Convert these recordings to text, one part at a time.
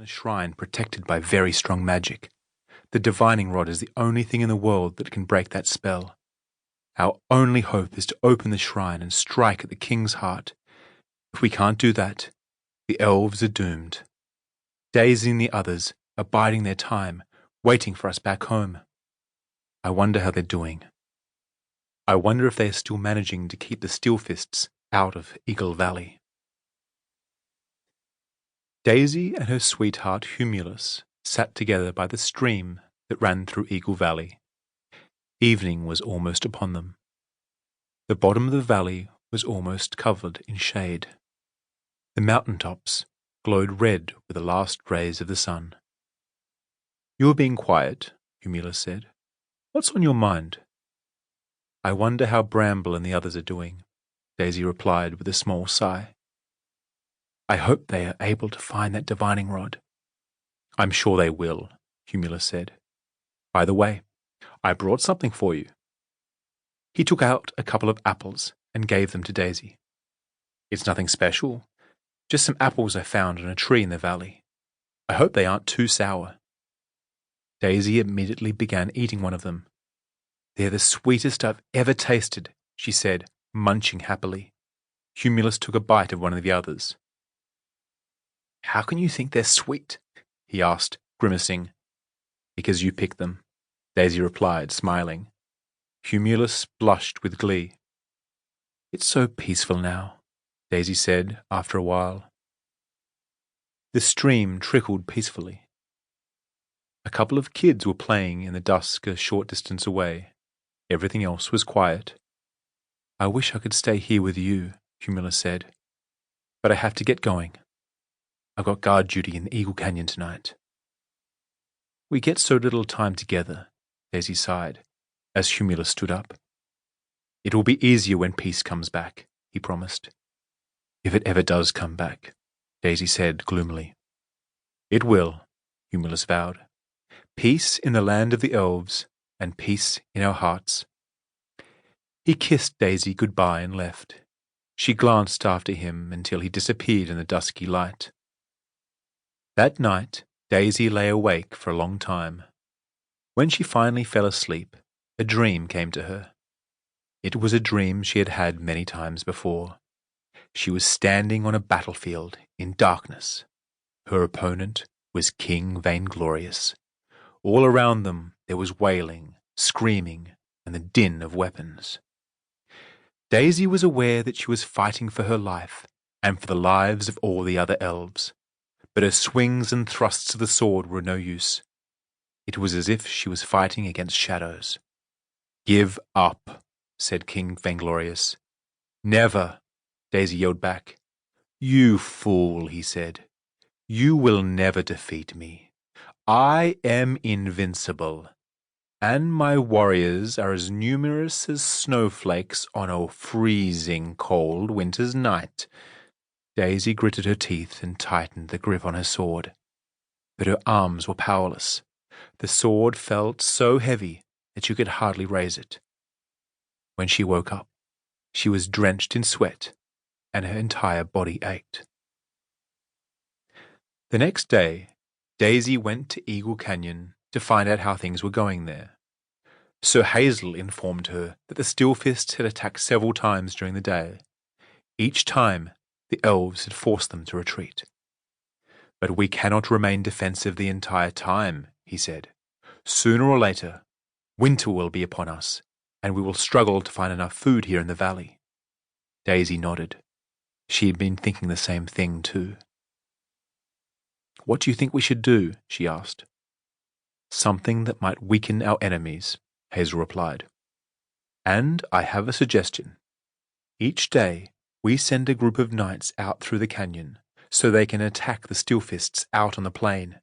a shrine protected by very strong magic. The divining rod is the only thing in the world that can break that spell. Our only hope is to open the shrine and strike at the king's heart. If we can't do that, the elves are doomed. Daisy and the others are biding their time, waiting for us back home. I wonder how they're doing. I wonder if they are still managing to keep the Steelfists out of Eagle Valley. Daisy and her sweetheart Humulus sat together by the stream that ran through Eagle Valley. Evening was almost upon them. The bottom of the valley was almost covered in shade. The mountain tops glowed red with the last rays of the sun. "You are being quiet," Humulus said. "What's on your mind?" "I wonder how Bramble and the others are doing," Daisy replied with a small sigh. "I hope they are able to find that divining rod." "I'm sure they will," Humulus said. "By the way, I brought something for you." He took out a couple of apples and gave them to Daisy. "It's nothing special, just some apples I found on a tree in the valley. I hope they aren't too sour." Daisy immediately began eating one of them. "They're the sweetest I've ever tasted," she said, munching happily. Humulus took a bite of one of the others. "How can you think they're sweet?" he asked, grimacing. "Because you picked them," Daisy replied, smiling. Humulus blushed with glee. "It's so peaceful now," Daisy said after a while. The stream trickled peacefully. A couple of kids were playing in the dusk a short distance away. Everything else was quiet. "I wish I could stay here with you," Humulus said. "But I have to get going. I've got guard duty in the Eagle Canyon tonight." "We get so little time together," Daisy sighed, as Humulus stood up. "It will be easier when peace comes back," he promised. "If it ever does come back," Daisy said gloomily. "It will," Humulus vowed. "Peace in the land of the elves, and peace in our hearts." He kissed Daisy goodbye and left. She glanced after him until he disappeared in the dusky light. That night, Daisy lay awake for a long time. When she finally fell asleep, a dream came to her. It was a dream she had had many times before. She was standing on a battlefield in darkness. Her opponent was King Vainglorious. All around them there was wailing, screaming, and the din of weapons. Daisy was aware that she was fighting for her life and for the lives of all the other elves, but her swings and thrusts of the sword were no use. It was as if she was fighting against shadows. "Give up," said King Vainglorious. "Never," Daisy yelled back. "You fool," he said. "You will never defeat me. I am invincible, and my warriors are as numerous as snowflakes on a freezing cold winter's night." Daisy gritted her teeth and tightened the grip on her sword. But her arms were powerless. The sword felt so heavy that she could hardly raise it. When she woke up, she was drenched in sweat, and her entire body ached. The next day, Daisy went to Eagle Canyon to find out how things were going there. Sir Hazel informed her that the Steelfists had attacked several times during the day. Each time, the elves had forced them to retreat. "But we cannot remain defensive the entire time," he said. "Sooner or later, winter will be upon us, and we will struggle to find enough food here in the valley." Daisy nodded. She had been thinking the same thing too. "What do you think we should do?" she asked. "Something that might weaken our enemies," Hazel replied. "And I have a suggestion. Each day, we send a group of knights out through the canyon so they can attack the Steelfists out on the plain.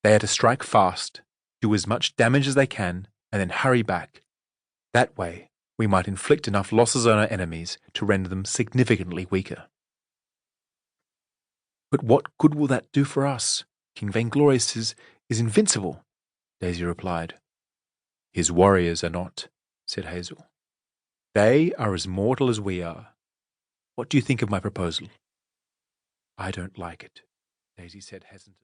They are to strike fast, do as much damage as they can, and then hurry back. That way, we might inflict enough losses on our enemies to render them significantly weaker." "But what good will that do for us? King Vainglorious is invincible," Daisy replied. "His warriors are not," said Hazel. "They are as mortal as we are. What do you think of my proposal?" "I don't like it," Daisy said hesitantly.